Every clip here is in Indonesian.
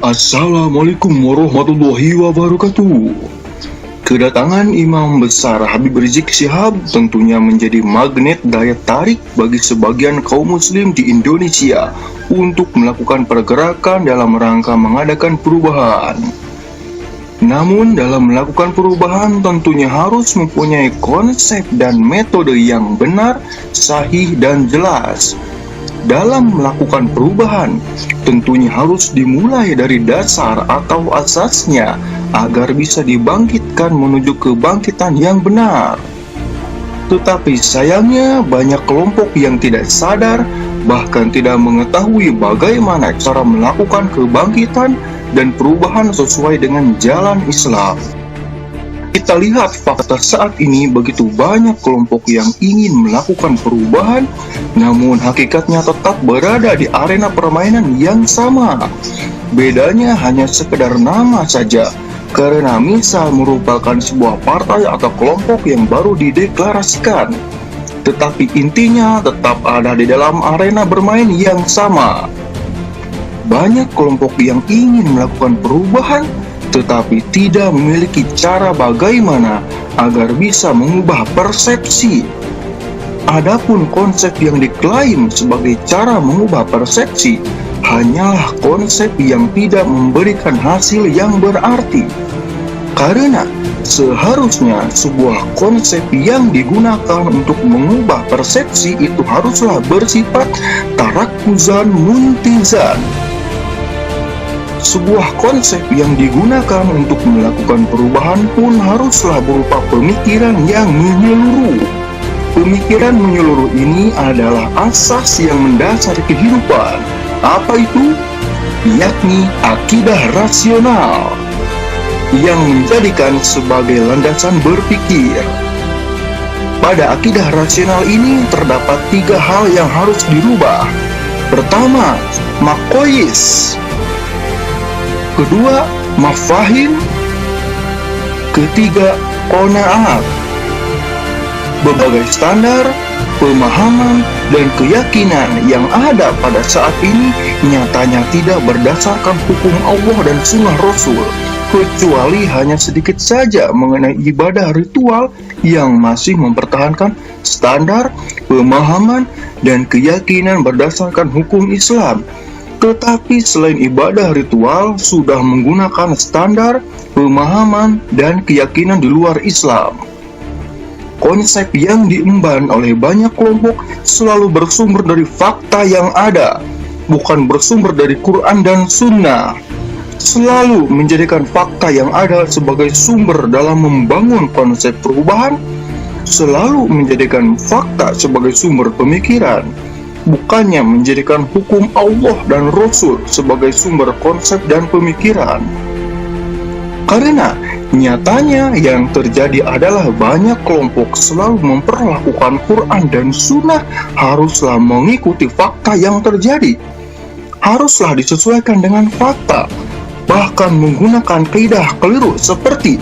Assalamualaikum warahmatullahi wabarakatuh. Kedatangan Imam Besar Habib Rizik Syihab tentunya menjadi magnet daya tarik bagi sebagian kaum muslim di Indonesia untuk melakukan pergerakan dalam rangka mengadakan perubahan. Namun dalam melakukan perubahan tentunya harus mempunyai konsep dan metode yang benar, sahih dan jelas. Dalam melakukan perubahan, tentunya harus dimulai dari dasar atau asasnya agar bisa dibangkitkan menuju kebangkitan yang benar. Tetapi sayangnya banyak kelompok yang tidak sadar, bahkan tidak mengetahui bagaimana cara melakukan kebangkitan dan perubahan sesuai dengan jalan Islam. Kita lihat fakta saat ini begitu banyak kelompok yang ingin melakukan perubahan, namun hakikatnya tetap berada di arena permainan yang sama. Bedanya hanya sekedar nama saja, karena misal merupakan sebuah partai atau kelompok yang baru dideklarasikan. Tetapi intinya tetap ada di dalam arena bermain yang sama. Banyak kelompok yang ingin melakukan perubahan, tetapi tidak memiliki cara bagaimana agar bisa mengubah persepsi. Adapun konsep yang diklaim sebagai cara mengubah persepsi hanyalah konsep yang tidak memberikan hasil yang berarti. Karena seharusnya sebuah konsep yang digunakan untuk mengubah persepsi itu haruslah bersifat tarakuzan muntizan. Sebuah konsep yang digunakan untuk melakukan perubahan pun haruslah berupa pemikiran yang menyeluruh. Pemikiran menyeluruh ini adalah asas yang mendasari kehidupan. Apa itu? Yakni akidah rasional yang menjadikan sebagai landasan berpikir. Pada akidah rasional ini terdapat 3 hal yang harus dirubah. Pertama, makoyis. Kedua, mafahim. Ketiga, qanaat. Berbagai standar, pemahaman, dan keyakinan yang ada pada saat ini nyatanya tidak berdasarkan hukum Allah dan sunnah Rasul, kecuali hanya sedikit saja mengenai ibadah ritual yang masih mempertahankan standar, pemahaman, dan keyakinan berdasarkan hukum Islam. Tetapi selain ibadah ritual sudah menggunakan standar, pemahaman, dan keyakinan di luar Islam. Konsep yang diemban oleh banyak kelompok selalu bersumber dari fakta yang ada, bukan bersumber dari Quran dan Sunnah. Selalu menjadikan fakta yang ada sebagai sumber dalam membangun konsep perubahan, selalu menjadikan fakta sebagai sumber pemikiran, bukannya menjadikan hukum Allah dan Rasul sebagai sumber konsep dan pemikiran. Karena nyatanya yang terjadi adalah banyak kelompok selalu memperlakukan Quran dan Sunnah haruslah mengikuti fakta yang terjadi, haruslah disesuaikan dengan fakta, bahkan menggunakan kaidah keliru seperti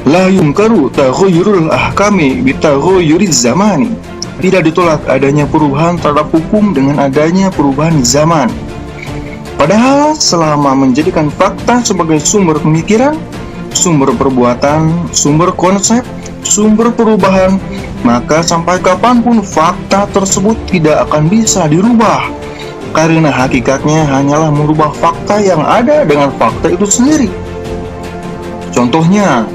la yunkaru taghayyurul ahkami bitaghayyuriz zamani. Tidak ditolak adanya perubahan terhadap hukum dengan adanya perubahan zaman. Padahal selama menjadikan fakta sebagai sumber pemikiran, sumber perbuatan, sumber konsep, sumber perubahan, maka sampai kapanpun fakta tersebut tidak akan bisa dirubah. Karena hakikatnya hanyalah merubah fakta yang ada dengan fakta itu sendiri. Contohnya,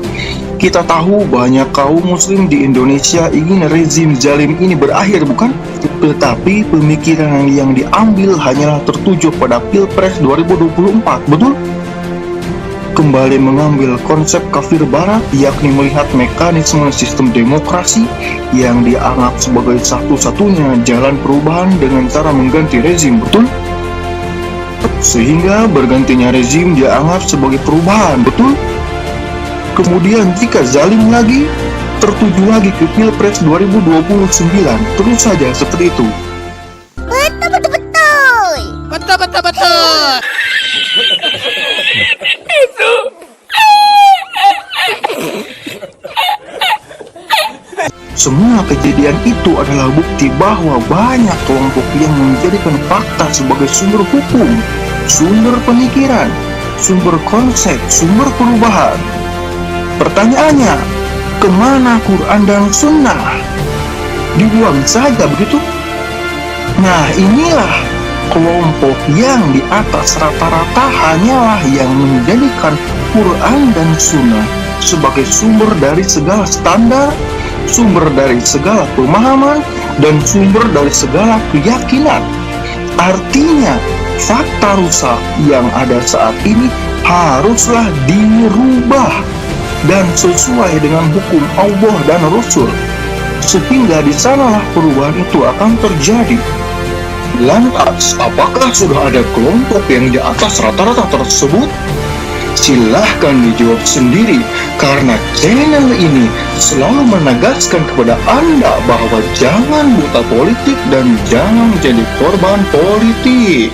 kita tahu banyak kaum muslim di Indonesia ingin rezim zalim ini berakhir, bukan? Tetapi pemikiran yang diambil hanyalah tertuju pada Pilpres 2024, betul? Kembali mengambil konsep kafir barat, yakni melihat mekanisme sistem demokrasi yang dianggap sebagai satu-satunya jalan perubahan dengan cara mengganti rezim, betul? Sehingga bergantinya rezim dianggap sebagai perubahan, betul? Kemudian jika zalim lagi, tertuju lagi ke Pilpres 2029, terus saja seperti itu. Betul. Semua kejadian itu adalah bukti bahwa banyak kelompok yang menjadikan fakta sebagai sumber hukum, sumber pemikiran, sumber konsep, sumber perubahan. Pertanyaannya, kemana Quran dan Sunnah? Dibuang saja begitu? Nah, inilah kelompok yang di atas rata-rata hanyalah yang menjadikan Quran dan Sunnah sebagai sumber dari segala standar, sumber dari segala pemahaman, dan sumber dari segala keyakinan. Artinya, fakta rusak yang ada saat ini haruslah dirubah dan sesuai dengan hukum Allah dan Rasul, sehingga di sanalah perubahan itu akan terjadi. Lantas, apakah sudah ada kelompok yang di atas rata-rata tersebut? Silahkan dijawab sendiri, karena channel ini selalu menegaskan kepada Anda bahwa jangan buta politik dan jangan menjadi korban politik.